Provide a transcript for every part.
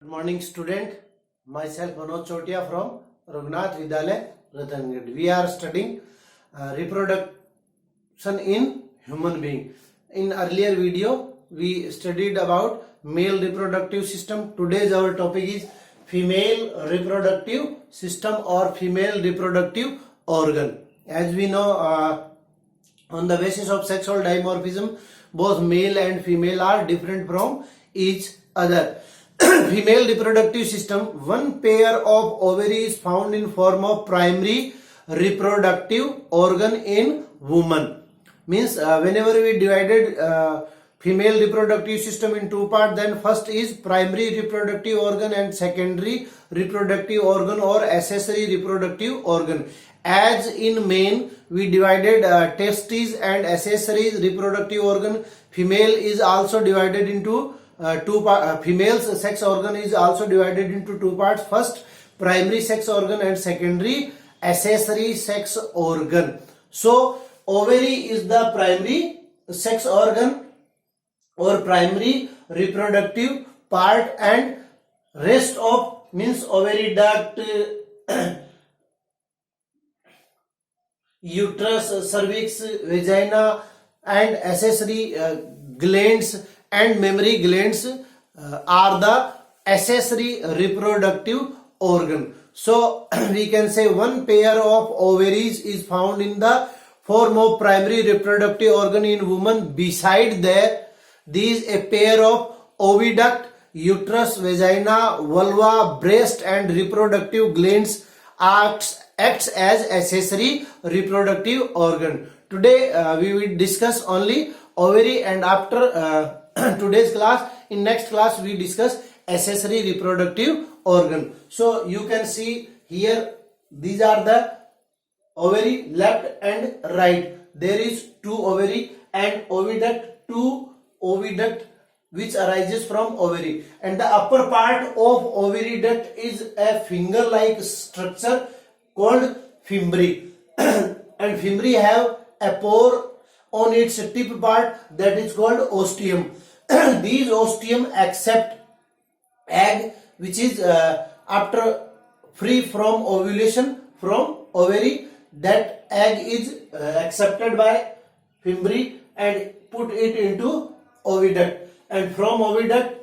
Good morning, student. Myself Manoj Chotia from Raghunath Vidyalaya, Ratangad. We are studying reproduction in human being. In earlier video, we studied about male reproductive system. Today's our topic is female reproductive system or female reproductive organ. As we know, on the basis of sexual dimorphism, both male and female are different from each other. Female reproductive system, one pair of ovary is found in form of primary reproductive organ in woman. Means whenever we divided female reproductive system in two parts, then first is primary reproductive organ and secondary reproductive organ or accessory reproductive organ. As in men, we divided testes and accessories reproductive organ. Female is also divided into two parts. Female's sex organ is also divided into two parts. First, primary sex organ and secondary accessory sex organ. So, ovary is the primary sex organ or primary reproductive part, and rest of means ovary duct, uterus, cervix, vagina and accessory glands and mammary glands are the accessory reproductive organ. So we can say one pair of ovaries is found in the form of primary reproductive organ in woman. Beside that, these a pair of oviduct, uterus, vagina, vulva, breast and reproductive glands acts as accessory reproductive organ. Today we will discuss only ovary, and after today's class, in next class we discuss accessory reproductive organ. So you can see here, these are the ovary, left and right. There is two ovary and oviduct, two oviduct which arises from ovary, and the upper part of ovary duct is a finger like structure called fimbriae and fimbriae have a pore on its tip part that is called ostium. These ostium accept egg which is after free from ovulation from ovary. That egg is accepted by fimbriae and put it into oviduct, and from oviduct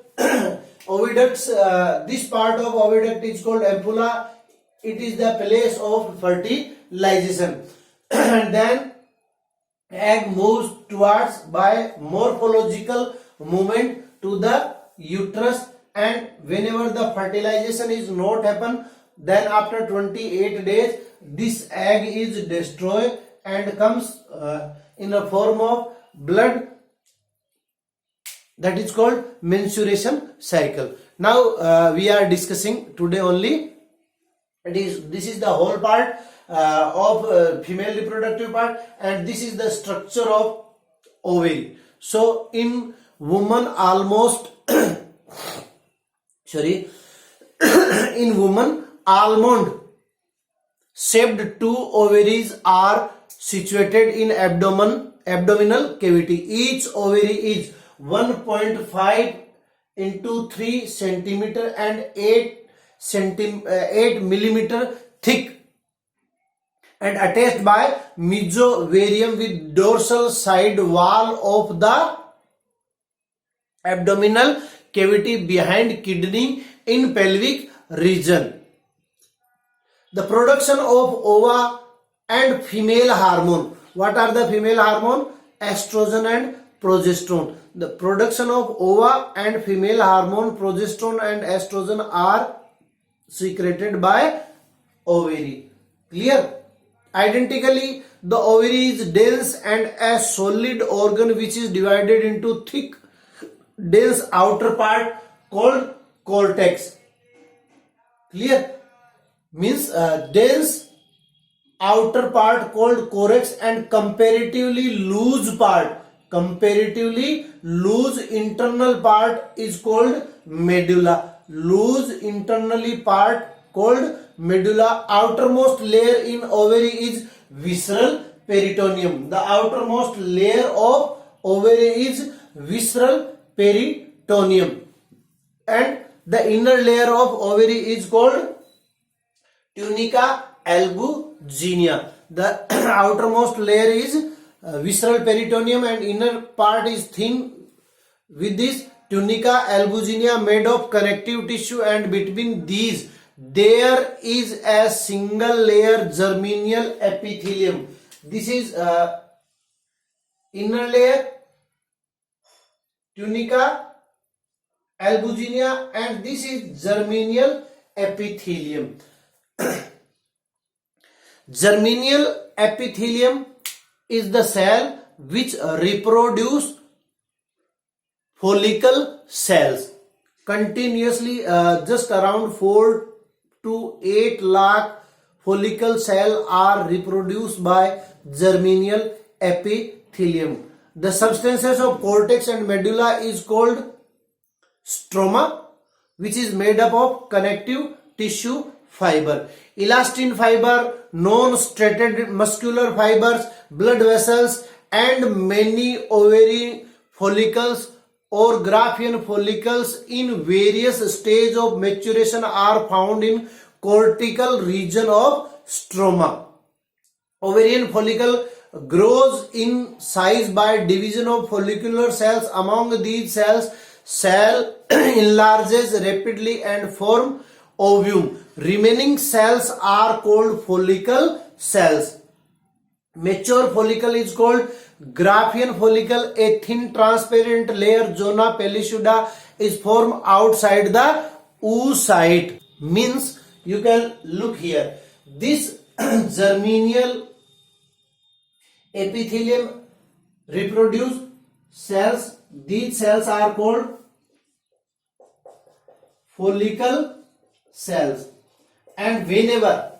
oviducts, this part of oviduct is called ampulla. It is the place of fertilization and then egg moves towards by morphological movement to the uterus, and whenever the fertilization is not happen, then after 28 days this egg is destroyed and comes in a form of blood, that is called menstruation cycle. Now we are discussing today only, this is the whole part of female reproductive part, and this is the structure of ovary. So in woman almost in woman almond shaped two ovaries are situated in abdominal cavity. Each ovary is 1.5 into 3 centimeter and 8 millimeter thick and attached by mesovarium with dorsal side wall of the abdominal cavity behind kidney in pelvic region. The production of ova and female hormone. What are the female hormone? Estrogen and progesterone. The production of ova and female hormone progesterone and estrogen are secreted by ovary. Clear? Identically, the ovary is dense and a solid organ which is divided into thick, dense outer part called cortex. Clear? Means dense outer part called cortex and comparatively loose internal part is called medulla. Loose internally part called medulla. Outermost layer in ovary is visceral peritoneum. The outermost layer of ovary is visceral peritoneum, and The inner layer of ovary is called tunica albuginea. The outermost layer is visceral peritoneum and inner part is thin with this tunica albuginea made of connective tissue, and between these there is a single layer germinal epithelium. This is inner layer tunica albuginea and this is germinal epithelium. Germinal epithelium is the cell which reproduce follicle cells continuously. Just around 4 to 8 lakh follicle cells are reproduced by germinal epithelium. The substances of cortex and medulla is called stroma, which is made up of connective tissue fiber, elastin fiber, non-striated muscular fibers, blood vessels, and many ovarian follicles or Graafian follicles in various stages of maturation are found in cortical region of stroma. Ovarian follicle grows in size by division of follicular cells. Among these cells, cell enlarges rapidly and form ovum. Remaining cells are called follicle cells. Mature follicle is called Graafian follicle. A thin transparent layer, zona pellucida, is formed outside the oocyte. Means you can look here. This germinal epithelium reproduce cells. These cells are called follicle cells. And whenever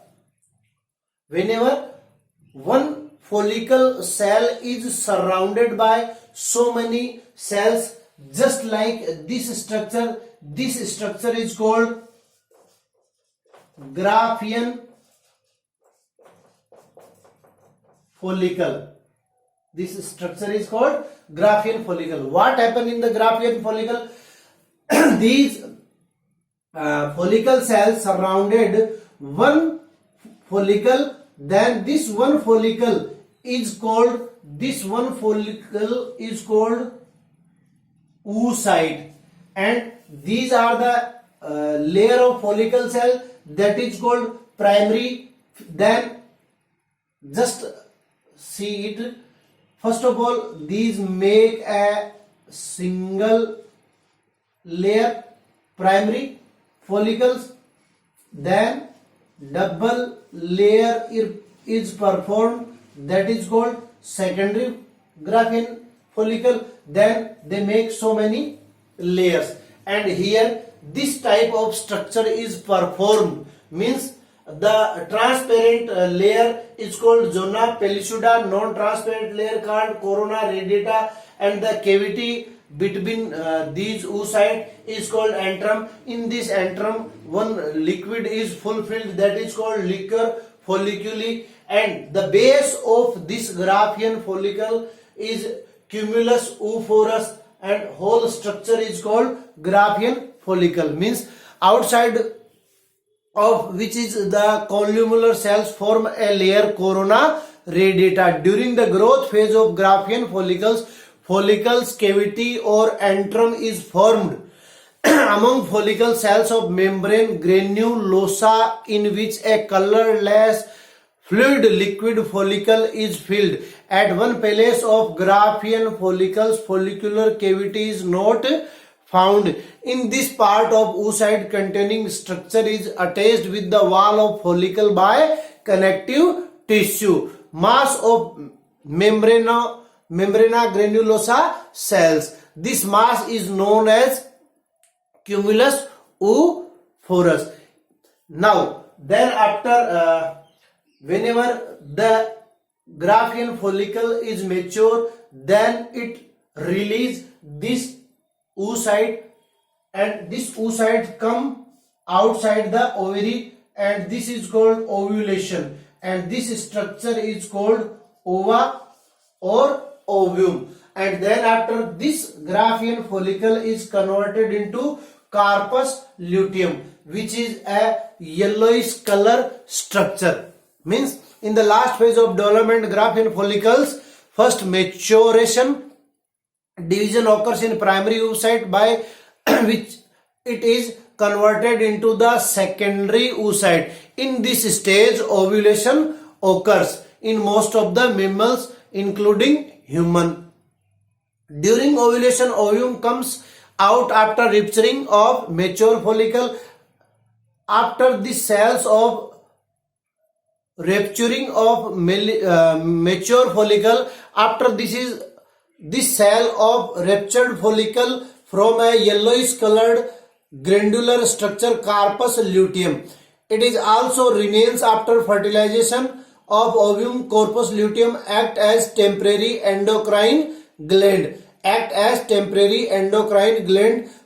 one follicle cell is surrounded by so many cells, just like this structure is called Graafian follicle. This structure is called Graafian follicle. What happened in the Graafian follicle? These follicle cells surrounded one follicle, then this one follicle is called oocyte, and these are the layer of follicle cell that is called primary. Then just see it. First of all, these make a single layer, primary follicles, then double layer is performed, that is called secondary Graafian follicle. Then they make so many layers, and here this type of structure is performed. Means the transparent layer is called zona pellucida, non-transparent layer called corona radiata, and the cavity between these oocyte is called antrum. In this antrum, one liquid is fulfilled, that is called liquor folliculi, and the base of this Graafian follicle is cumulus oophorus, and whole structure is called Graafian follicle. Means outside of which is the columnar cells form a layer corona radiata. During the growth phase of Graafian follicles cavity or antrum is formed among follicle cells of membrane granulosa, in which a colorless fluid liquid follicle is filled. At one place of Graafian follicles, follicular cavity is not found. In this part of oocyte containing structure is attached with the wall of follicle by connective tissue. Mass of membrana granulosa cells. This mass is known as cumulus oophorus. Now, then after whenever the Graafian follicle is mature, then it release this oocyte, and this oocyte come outside the ovary, and this is called ovulation, and this structure is called ova or ovum. And then after this Graafian follicle is converted into carpus luteum, which is a yellowish color structure. Means in the last phase of development graph in follicles, first maturation division occurs in primary oocyte by which it is converted into the secondary oocyte. In this stage, ovulation occurs in most of the mammals, including human. During ovulation, ovum comes out after rupturing of mature follicle. After the cells of rupturing of mature follicle, after this cell of ruptured follicle from a yellowish colored granular structure corpus luteum. It is also remains after fertilization of ovum. Corpus luteum act as temporary endocrine gland.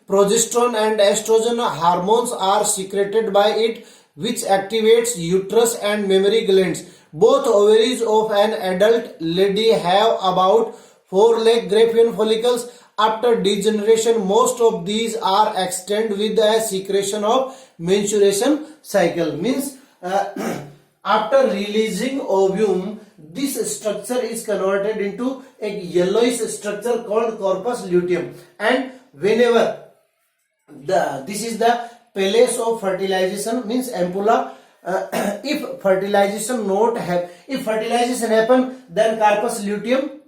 Progesterone and estrogen hormones are secreted by it, which activates uterus and mammary glands. Both ovaries of an adult lady have about 4 lakh Graafian follicles. After degeneration, most of these are extended with a secretion of menstruation cycle. Means after releasing ovum, this structure is converted into a yellowish structure called corpus luteum, and whenever this is the place of fertilization, means ampulla. If fertilization happen, then corpus luteum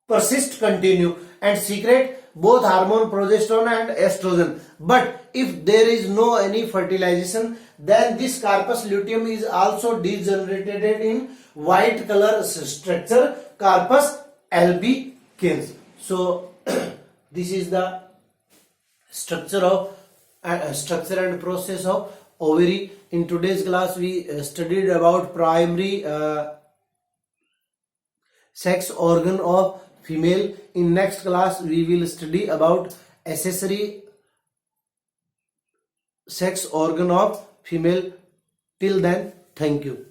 persist continue and secrete both hormone progesterone and estrogen. But if there is no any fertilization, then this corpus luteum is also degenerated in white color structure corpus albicans. So this is the structure and process of ovary. In today's class we studied about primary sex organ of female. In next class we will study about accessory sex organ of female. Till then, thank you.